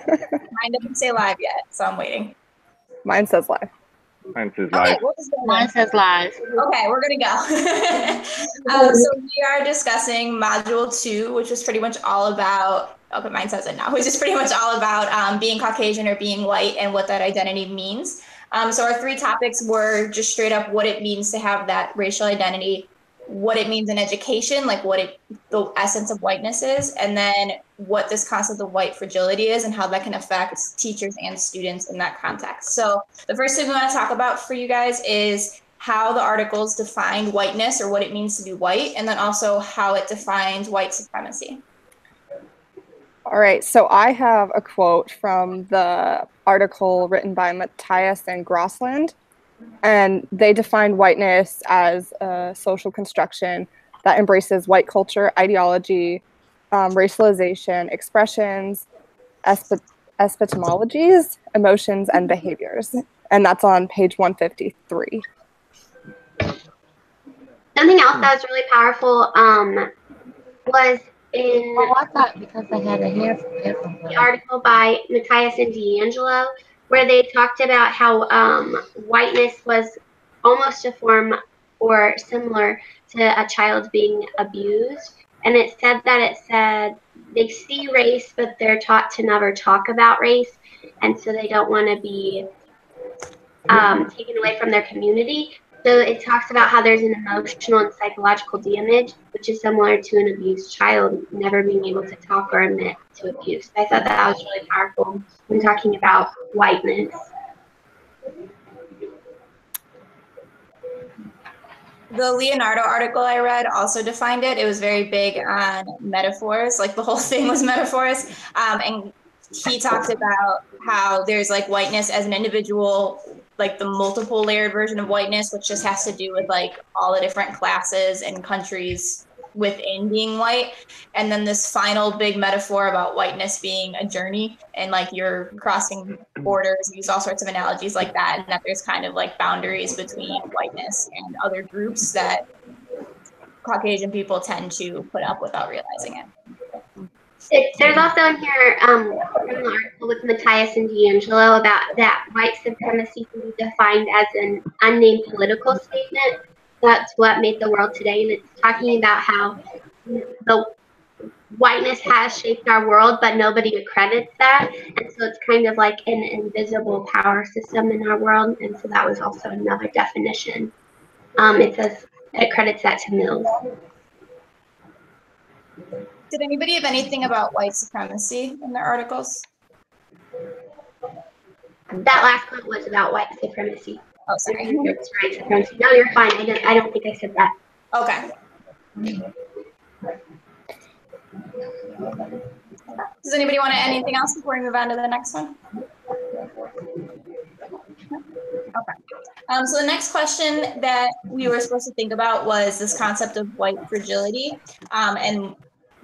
Mine doesn't say live yet, so I'm waiting. Mine says live. Mine says Okay, live. we'll just go Mine then. says live. Okay, we're gonna go. So we are discussing module 2, which is pretty much all about, okay, mine says it now, which is pretty much all about being Caucasian or being white and what that identity means. So our 3 topics were just straight up what it means to have that racial identity, what it means in education, like the essence of whiteness is, and then what this concept of white fragility is and how that can affect teachers and students in that context. So the first thing we want to talk about for you guys is how the articles define whiteness or what it means to be white, and then also how it defines white supremacy. All right, so I have a quote from the article written by Matthias and Grossland, and they define whiteness as a social construction that embraces white culture, ideology, racialization, expressions, epistemologies, emotions, and behaviors. And that's on page 153. Something else that was really powerful was in Well, I thought because they had a hair. the article by Matthias and D'Angelo, where they talked about how whiteness was almost a form or similar to a child being abused. And it said they see race, but they're taught to never talk about race. And so they don't want to be taken away from their community. So it talks about how there's an emotional and psychological damage, which is similar to an abused child never being able to talk or admit to abuse. I thought that was really powerful when talking about whiteness. The Leonardo article I read also defined it. It was very big on metaphors, like the whole thing was metaphors. And he talked about how there's like whiteness as an individual, like the multiple layered version of whiteness, which just has to do with like all the different classes and countries within being white. And then this final big metaphor about whiteness being a journey and like you're crossing borders, use all sorts of analogies like that, and that there's kind of like boundaries between whiteness and other groups that Caucasian people tend to put up without realizing it. There's also in here from the article with Matthias and D'Angelo about that white supremacy can be defined as an unnamed political statement. That's what made the world today, and it's talking about how the whiteness has shaped our world, but nobody accredits that, and so it's kind of like an invisible power system in our world, and so that was also another definition. It credits that to Mills. Did anybody have anything about white supremacy in their articles? That last one was about white supremacy. Oh, sorry. It's right supremacy. No, you're fine. I don't think I said that. Okay. Does anybody want to add anything else before we move on to the next one? Okay. So the next question that we were supposed to think about was this concept of white fragility, and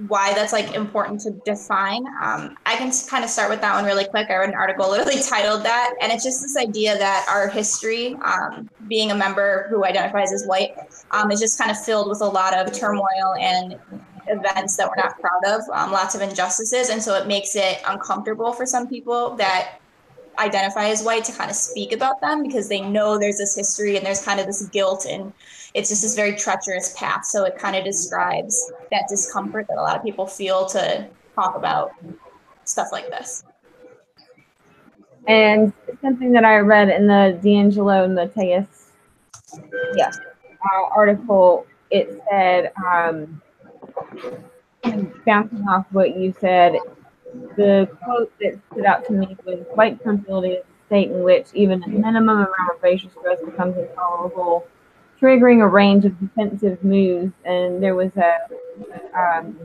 why that's like important to define. I can kind of start with that one really quick. I read an article literally titled that, and it's just this idea that our history, being a member who identifies as white, is just kind of filled with a lot of turmoil and events that we're not proud of, lots of injustices, and so it makes it uncomfortable for some people that identify as white to kind of speak about them because they know there's this history and there's kind of this guilt, and it's just this very treacherous path. So it kind of describes that discomfort that a lot of people feel to talk about stuff like this. And something that I read in the D'Angelo and Matthias article, it said, bouncing off what you said, the quote that stood out to me was, white fragility is a state in which even a minimum amount of racial stress becomes intolerable, triggering a range of defensive moves. And there was an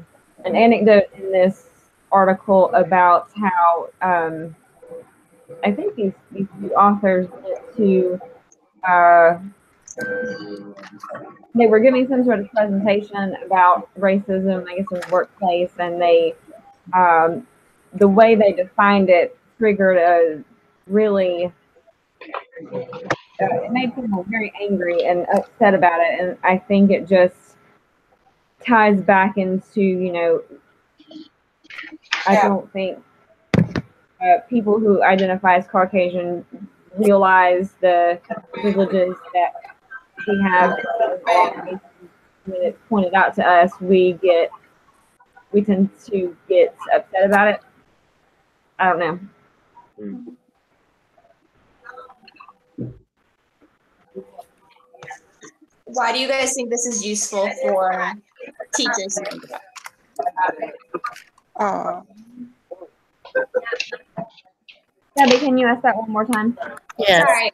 anecdote in this article about how I think these two authors went to they were giving some sort of presentation about racism, I guess, in the workplace, and they the way they defined it triggered a really it made people very angry and upset about it. And I think it just ties back into, I don't think people who identify as Caucasian realize the privileges that we have. When it's pointed out to us, we tend to get upset about it. I don't know. Why do you guys think this is useful for teachers to think about? Debbie, can you ask that one more time? Yes. Sorry.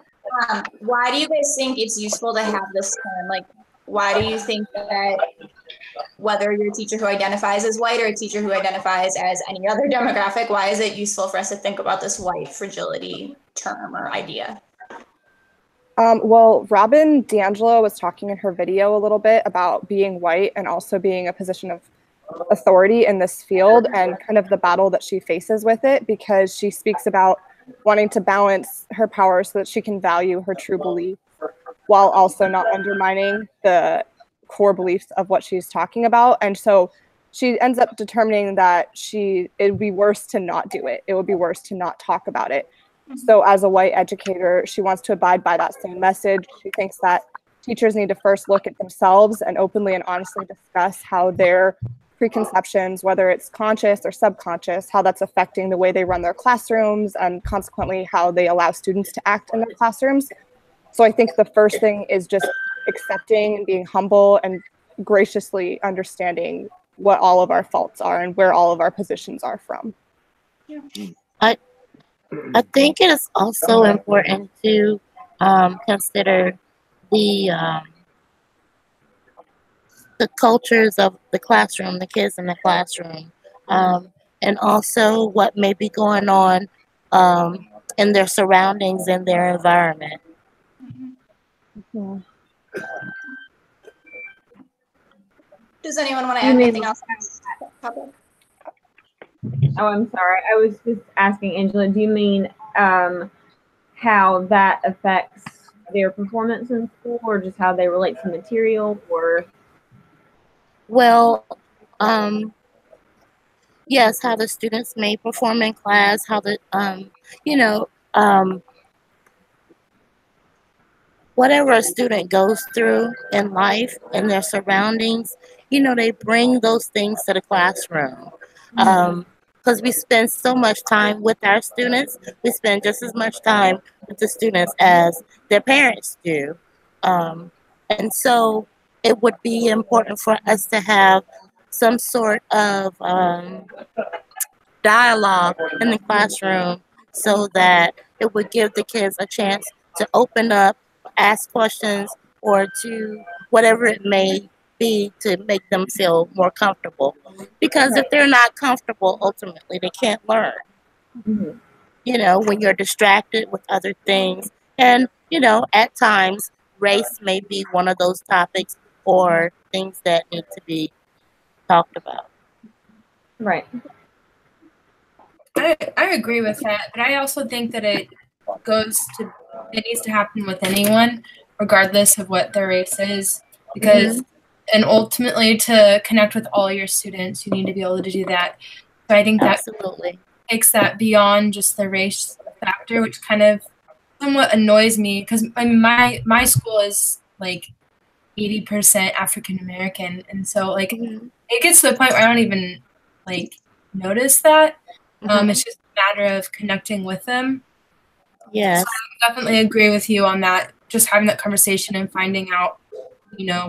Why do you guys think it's useful to have this term? Like, why do you think that whether you're a teacher who identifies as white or a teacher who identifies as any other demographic, why is it useful for us to think about this white fragility term or idea? Well, Robin DiAngelo was talking in her video a little bit about being white and also being a position of authority in this field and kind of the battle that she faces with it, because she speaks about wanting to balance her power so that she can value her true belief while also not undermining the core beliefs of what she's talking about. And so she ends up determining that it would be worse to not do it. It would be worse to not talk about it. So as a white educator, she wants to abide by that same message. She thinks that teachers need to first look at themselves and openly and honestly discuss how their preconceptions, whether it's conscious or subconscious, how that's affecting the way they run their classrooms and consequently how they allow students to act in their classrooms. So I think the first thing is just accepting and being humble and graciously understanding what all of our faults are and where all of our positions are from. I think it is also important to consider the cultures of the classroom, the kids in the classroom, and also what may be going on in their surroundings, in their environment. Yeah. Does anyone want to add anything else on this topic? Oh, I'm sorry. I was just asking Angela, do you mean how that affects their performance in school, or just how they relate to material, or? Well, yes, how the students may perform in class, how the, whatever a student goes through in life, in their surroundings, they bring those things to the classroom. Because we spend so much time with our students, we spend just as much time with the students as their parents do. And so it would be important for us to have some sort of dialogue in the classroom so that it would give the kids a chance to open up, ask questions, or to whatever it may be to make them feel more comfortable. Because if they're not comfortable, ultimately they can't learn. Mm-hmm. When you're distracted with other things. And, at times, race may be one of those topics or things that need to be talked about. Right. I agree with that, but I also think that it needs to happen with anyone, regardless of what their race is, because and ultimately to connect with all your students, you need to be able to do that. So I think that Absolutely takes that beyond just the race factor, which kind of somewhat annoys me, because my school is like 80% African American, and so it gets to the point where I don't even notice that. It's just a matter of connecting with them. Yes. So I definitely agree with you on that. Just having that conversation and finding out,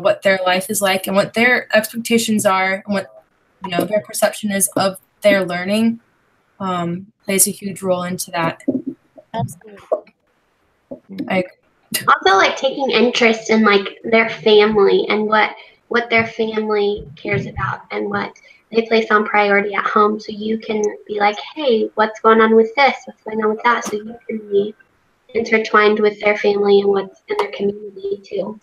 what their life is like and what their expectations are and what, their perception is of their learning plays a huge role into that. Absolutely. Also, taking interest in their family and what their family cares about and what they place on priority at home, so you can be like, hey, what's going on with this? What's going on with that? So you can be intertwined with their family and what's in their community too.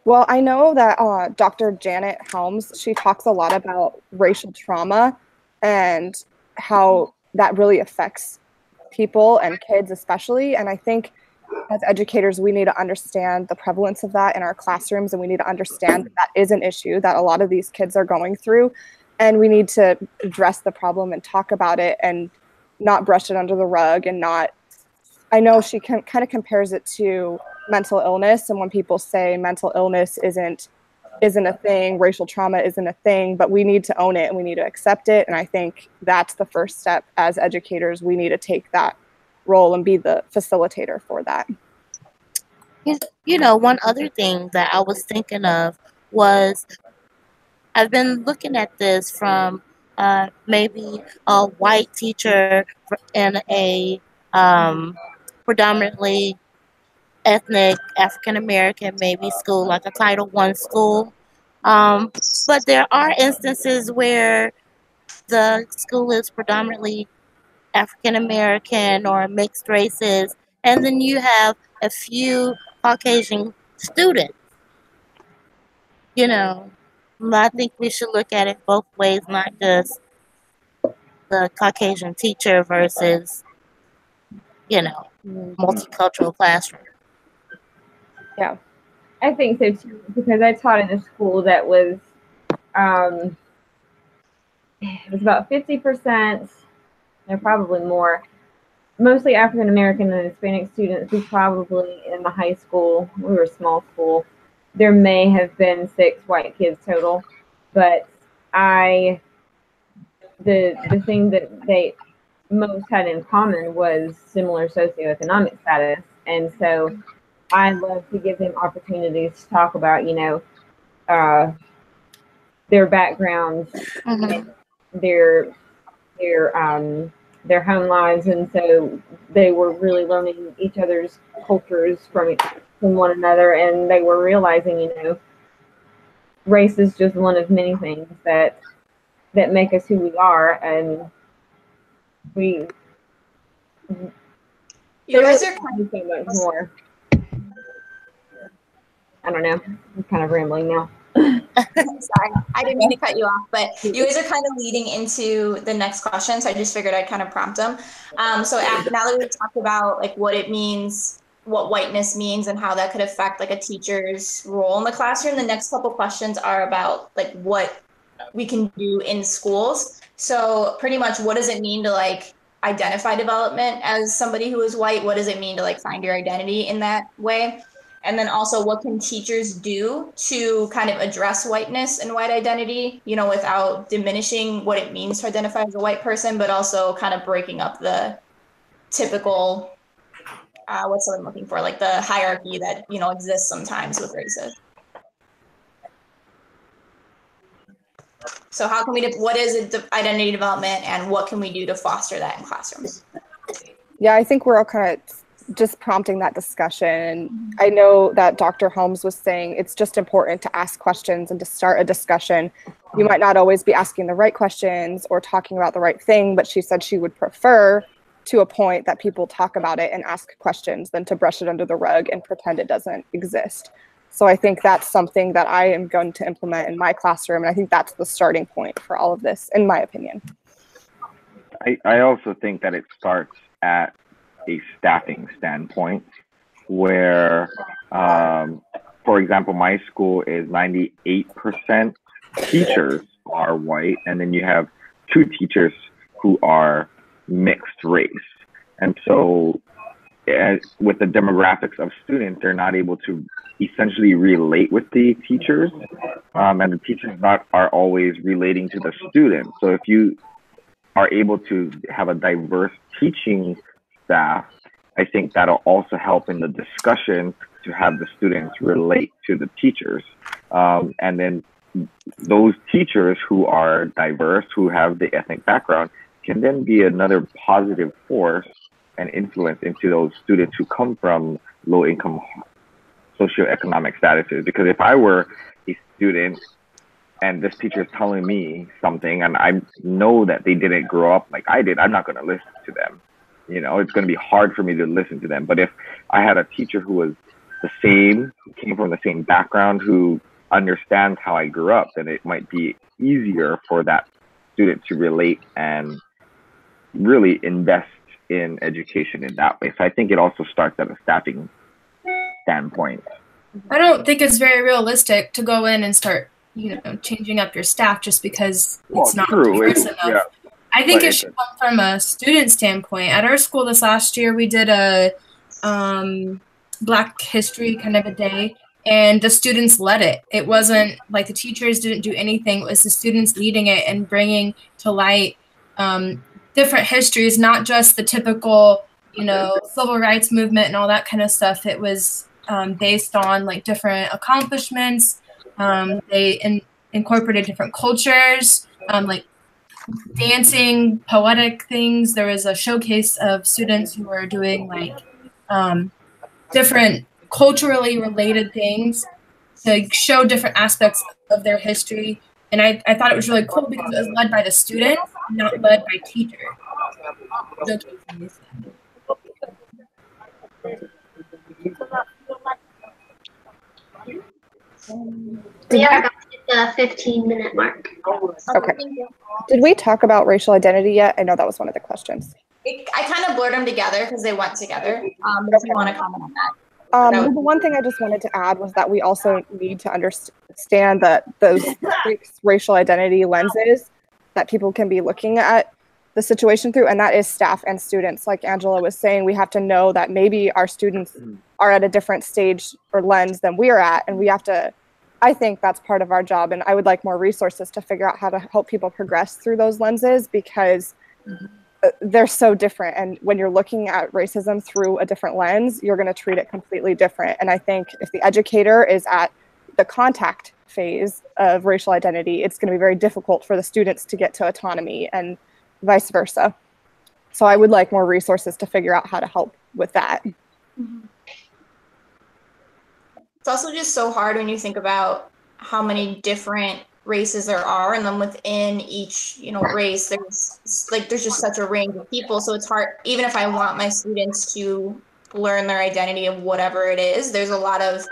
Well, I know that Dr. Janet Helms, she talks a lot about racial trauma and how that really affects people and kids especially. And I think as educators, we need to understand the prevalence of that in our classrooms, and we need to understand that is an issue that a lot of these kids are going through. and we need to address the problem and talk about it and not brush it under the rug and not. I know she kind of compares it to mental illness, and when people say mental illness isn't a thing, racial trauma isn't a thing, but we need to own it and we need to accept it. And I think that's the first step as educators. We need to take that role and be the facilitator for that. You know, one other thing that I was thinking of was I've been looking at this from maybe a white teacher in a predominantly ethnic African American maybe school, like a Title I school. But there are instances where the school is predominantly African American or mixed races, and then you have a few Caucasian students. You know, I think we should look at it both ways, not just the Caucasian teacher versus, you know, multicultural classroom. Yeah. I think so too, because I taught in a school that was, it was about 50%, they're probably more, mostly African American and Hispanic students. We probably, in the high school, we were a small school, there may have been 6 white kids total, but the thing that they most had in common was similar socioeconomic status, and so I love to give them opportunities to talk about, you know, their backgrounds, their home lives, and so they were really learning each other's cultures from one another, and they were realizing, you know, race is just one of many things that make us who we are, and you guys are kind of so much more. I don't know. I'm kind of rambling now. Sorry, I didn't mean to cut you off, but you guys are kind of leading into the next question, so I just figured I'd kind of prompt them. So now that we've talked about like what it means, what whiteness means, and how that could affect like a teacher's role in the classroom, the next couple questions are about like what we can do in schools. So pretty much, what does it mean to like identify development as somebody who is white? What does it mean to like find your identity in that way? And then also, what can teachers do to kind of address whiteness and white identity, you know, without diminishing what it means to identify as a white person, but also kind of breaking up the typical, what's I'm looking for, like the hierarchy that, you know, exists sometimes with races. So how can we, what is identity development, and what can we do to foster that in classrooms? Yeah, I think we're all kind of just prompting that discussion. I know that Dr. Holmes was saying it's just important to ask questions and to start a discussion. You might not always be asking the right questions or talking about the right thing, but she said she would prefer to a point that people talk about it and ask questions than to brush it under the rug and pretend it doesn't exist. So I think that's something that I am going to implement in my classroom, and I think that's the starting point for all of this, in my opinion. I also think that it starts at a staffing standpoint where, for example, my school is 98% teachers are white, and then you have 2 teachers who are mixed race. And so with the demographics of students, they're not able to essentially relate with the teachers, and the teachers are always relating to the students. So if you are able to have a diverse teaching staff, I think that'll also help in the discussion to have the students relate to the teachers. And then those teachers who are diverse, who have the ethnic background, can then be another positive force and influence into those students who come from low-income socioeconomic statuses. Because if I were a student and this teacher is telling me something and I know that they didn't grow up like I did, I'm not going to listen to them. You know, it's going to be hard for me to listen to them. But if I had a teacher who was the same, who came from the same background, who understands how I grew up, then it might be easier for that student to relate and really invest in education in that way. So I think it also starts at a staffing standpoint. I don't think it's very realistic to go in and start changing up your staff just because Well, it's not true. diverse enough. Yeah. I think But it should come from a student standpoint. At our school this last year, we did a Black History kind of a day, and the students led it. It wasn't like the teachers didn't do anything. It was the students leading it and bringing to light different histories, not just the typical, civil rights movement and all that kind of stuff. It was based on like different accomplishments. They incorporated different cultures, like dancing, poetic things. There was a showcase of students who were doing like different culturally related things to show different aspects of their history. And I thought it was really cool because it was led by the students, not led by teachers. We are about to hit the 15-minute mark. Okay. Did we talk about racial identity yet? I know that was one of the questions. I kind of blurred them together because they went together. But if you want to comment on that. The one thing I just wanted to add was that we also need to understand that those racial identity lenses that people can be looking at the situation through, and that is staff and students. Like Angela was saying, we have to know that maybe our students are at a different stage or lens than we are at, and we have to, I think that's part of our job, and I would like more resources to figure out how to help people progress through those lenses, because they're so different. And when you're looking at racism through a different lens, you're going to treat it completely different. And I think if the educator is at the contact phase of racial identity, it's going to be very difficult for the students to get to autonomy, and vice versa. So I would like more resources to figure out how to help with that. It's also just so hard when you think about how many different races there are, and then within each race there's just such a range of people. So it's hard, even if I want my students to learn their identity of whatever it is, there's a lot of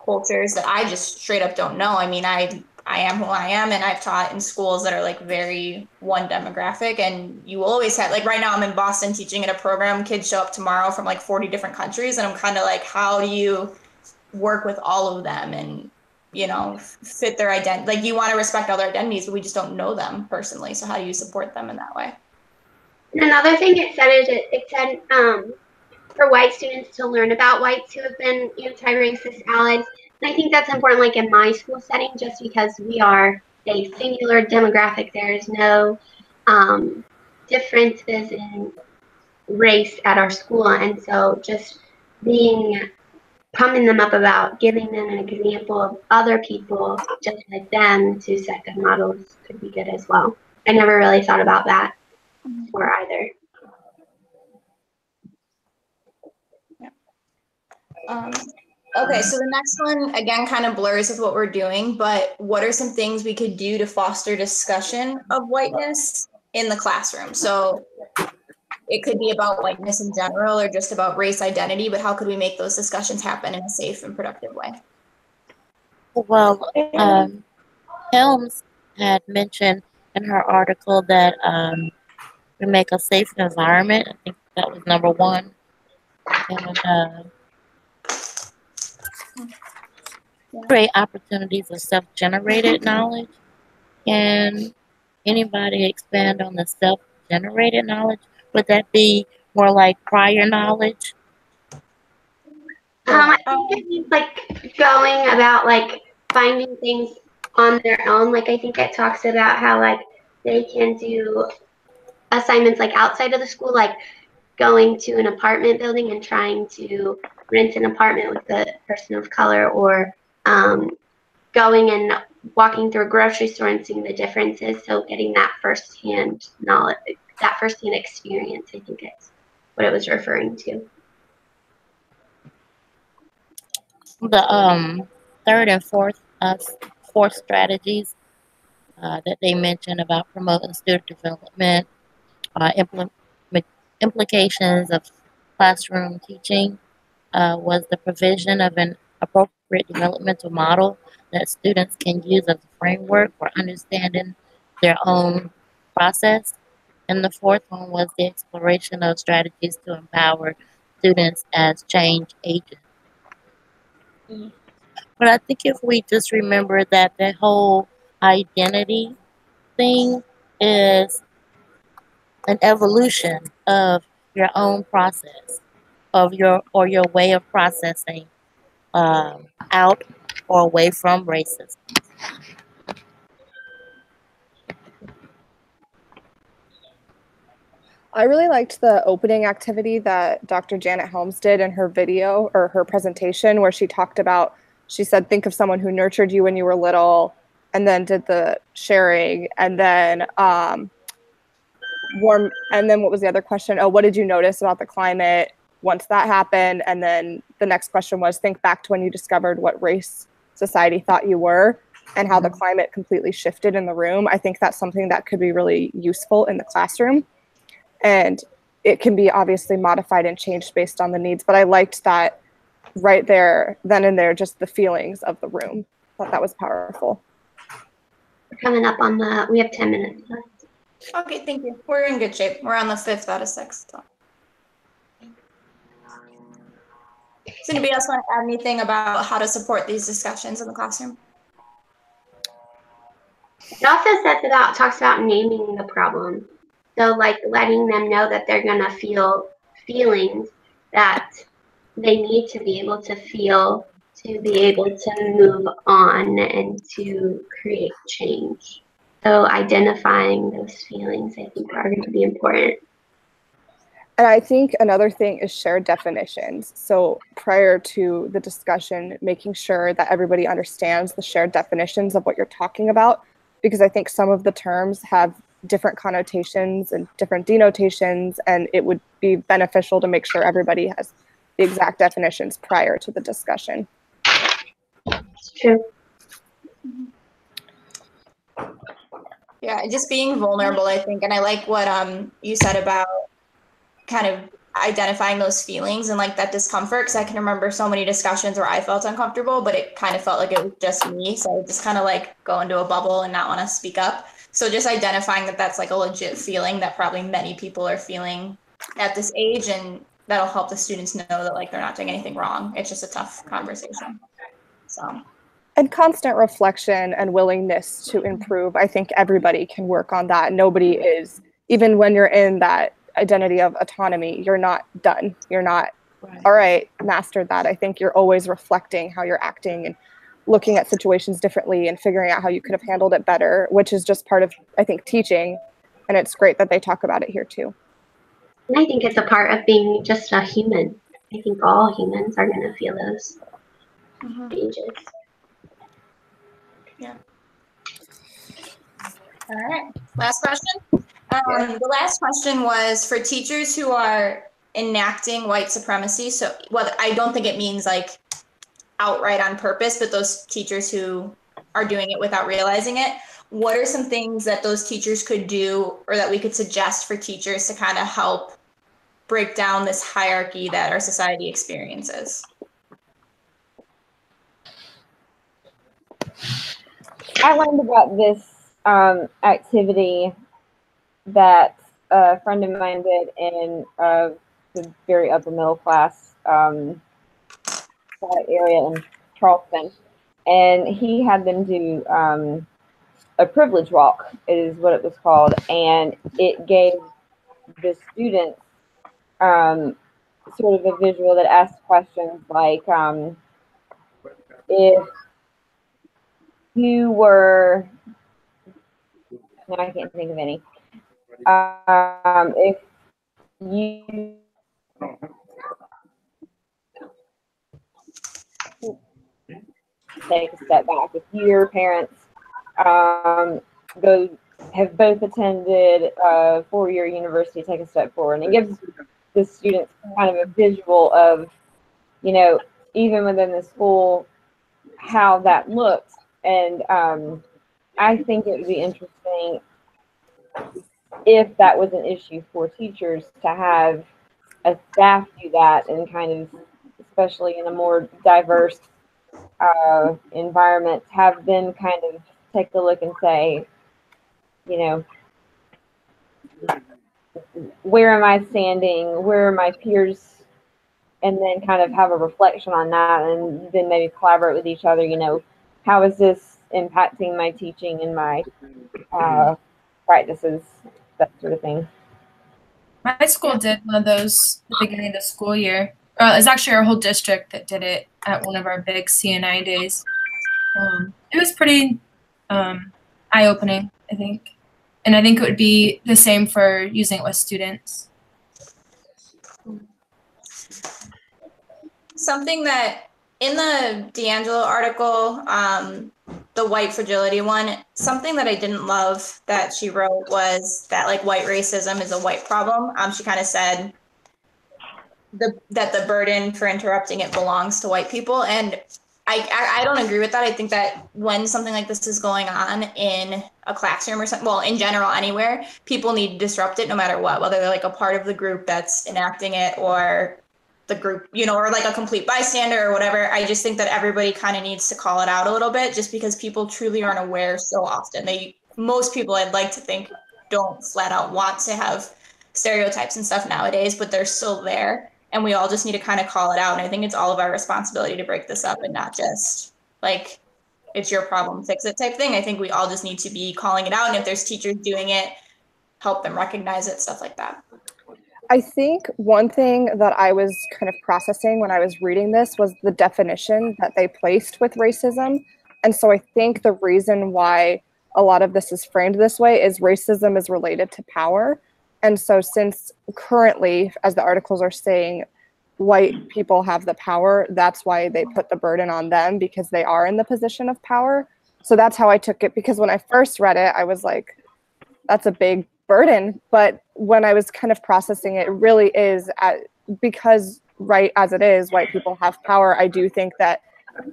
cultures that I just straight up don't know. I mean, I am who I am, and I've taught in schools that are like very one demographic, and you will always have, like right now I'm in Boston teaching at a program, kids show up tomorrow from like 40 different countries, and I'm kind of like, how do you work with all of them and fit their identity? Like, you want to respect all their identities, but we just don't know them personally, so how do you support them in that way? And another thing it said for white students to learn about whites who have been anti-racist allies. And I think that's important, like in my school setting, just because we are a singular demographic. There is no differences in race at our school, and so just pumping them up about giving them an example of other people just like them to set good models could be good as well. I never really thought about that before either. Okay, so the next one, again, kind of blurs with what we're doing, but what are some things we could do to foster discussion of whiteness in the classroom? So it could be about whiteness in general or just about race identity, but how could we make those discussions happen in a safe and productive way? Well, Helms had mentioned in her article that we make a safe environment. I think that was number one. And create opportunities of self-generated knowledge. Can anybody expand on the self-generated knowledge? Would that be more like prior knowledge? I think it means like going about like finding things on their own. Like I think it talks about how like they can do assignments like outside of the school, like going to an apartment building and trying to rent an apartment with a person of color, or going and walking through a grocery store and seeing the differences. So getting that firsthand knowledge, that firsthand experience, I think it's what it was referring to. The third and fourth strategies that they mentioned about promoting student development, implications of classroom teaching was the provision of an appropriate developmental model that students can use as a framework for understanding their own process. And the fourth one was the exploration of strategies to empower students as change agents. But I think if we just remember that the whole identity thing is an evolution of your own process of your way of processing out or away from racism. I really liked the opening activity that Dr. Janet Helms did in her video or her presentation, where she talked about, she said, think of someone who nurtured you when you were little, and then did the sharing, and then and then what was the other question? Oh, what did you notice about the climate once that happened? And then the next question was, think back to when you discovered what race society thought you were and how the climate completely shifted in the room. I think that's something that could be really useful in the classroom. And it can be obviously modified and changed based on the needs. But I liked that right there, then and there, just the feelings of the room. I thought that was powerful. We're coming up on we have 10 minutes left. Okay, thank you. We're in good shape. We're on the 5th out of 6. So. Does anybody else want to add anything about how to support these discussions in the classroom? It also talks about naming the problem. So like letting them know that they're gonna feel feelings that they need to be able to feel to be able to move on and to create change. So identifying those feelings, I think, are going to be important. And I think another thing is shared definitions. So prior to the discussion, making sure that everybody understands the shared definitions of what you're talking about, because I think some of the terms have different connotations and different denotations, and it would be beneficial to make sure everybody has the exact definitions prior to the discussion. It's true. Yeah, just being vulnerable, I think. And I like what you said about kind of identifying those feelings and like that discomfort, because I can remember so many discussions where I felt uncomfortable, but it kind of felt like it was just me. So I would just kind of like go into a bubble and not want to speak up. So just identifying that that's like a legit feeling that probably many people are feeling at this age, and that'll help the students know that like they're not doing anything wrong. It's just a tough conversation. So. And constant reflection and willingness to improve. I think everybody can work on that. Nobody is, even when you're in that identity of autonomy, you're not done. You're not, all right, mastered that. I think you're always reflecting how you're acting and looking at situations differently and figuring out how you could have handled it better, which is just part of, I think, teaching. And it's great that they talk about it here too. And I think it's a part of being just a human. I think all humans are going to feel those changes. Yeah. All right. Last question. The last question was for teachers who are enacting white supremacy. So, well, I don't think it means like outright on purpose, but those teachers who are doing it without realizing it. What are some things that those teachers could do, or that we could suggest for teachers to kind of help break down this hierarchy that our society experiences? I learned about this activity that a friend of mine did in the very upper middle class area in Charleston, and he had them do a privilege walk, is what it was called, and it gave the students sort of a visual that asked questions like, if you were, no, I can't think of any. If you take a step back, if your parents have both attended a four-year university, take a step forward, and it gives the students kind of a visual of, you know, even within the school, how that looks. And I think it would be interesting if that was an issue for teachers to have a staff do that, and kind of, especially in a more diverse environment, have them kind of take a look and say, you know, where am I standing? Where are my peers and then kind of have a reflection on that, and then maybe collaborate with each other. How is this impacting my teaching and my practices, that sort of thing. My school did one of those at the beginning of the school year. It's actually our whole district that did it at one of our big CNI days. It was pretty eye-opening, I think. And I think it would be the same for using it with students. Something that in the D'Angelo article, the white fragility one, something that I didn't love that she wrote was that like white racism is a white problem. She kind of said that the burden for interrupting it belongs to white people. And I don't agree with that. I think that when something like this is going on in a classroom or something, well, in general, anywhere, people need to disrupt it no matter what, whether they're like a part of the group that's enacting it or the group, or like a complete bystander or whatever. I just think that everybody kind of needs to call it out a little bit, just because people truly aren't aware so often. Most people, I'd like to think, don't flat out want to have stereotypes and stuff nowadays, but they're still there. And we all just need to kind of call it out. And I think it's all of our responsibility to break this up and not just like, it's your problem, fix it type thing. I think we all just need to be calling it out. And if there's teachers doing it, help them recognize it, stuff like that. I think one thing that I was kind of processing when I was reading this was the definition that they placed with racism. And so I think the reason why a lot of this is framed this way is racism is related to power. And so since currently, as the articles are saying, white people have the power, that's why they put the burden on them, because they are in the position of power. So that's how I took it, because when I first read it, I was like, that's a big burden. But when I was kind of processing it, it really is because right as it is, white people have power. I do think that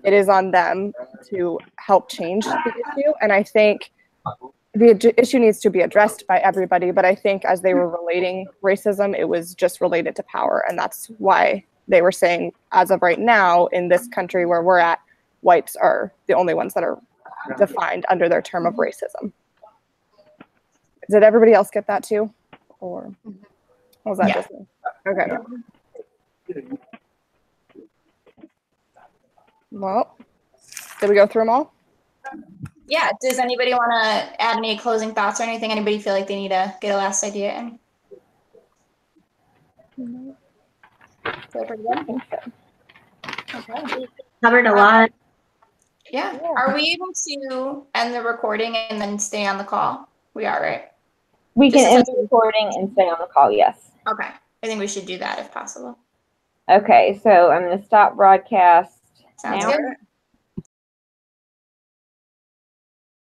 it is on them to help change the issue. And I think the issue needs to be addressed by everybody. But I think as they were relating racism, it was just related to power. And that's why they were saying, as of right now, in this country where we're at, whites are the only ones that are defined under their term of racism. Did everybody else get that too? Or was that just me? Okay. Well, did we go through them all? Yeah. Does anybody want to add any closing thoughts or anything? Anybody feel like they need to get a last idea in? Feel pretty good? Okay. Covered a lot. Yeah. Are we able to end the recording and then stay on the call? We are, right? We can end the recording and stay on the call, yes. Okay. I think we should do that if possible. Okay, so I'm going to stop broadcast Sounds now. good.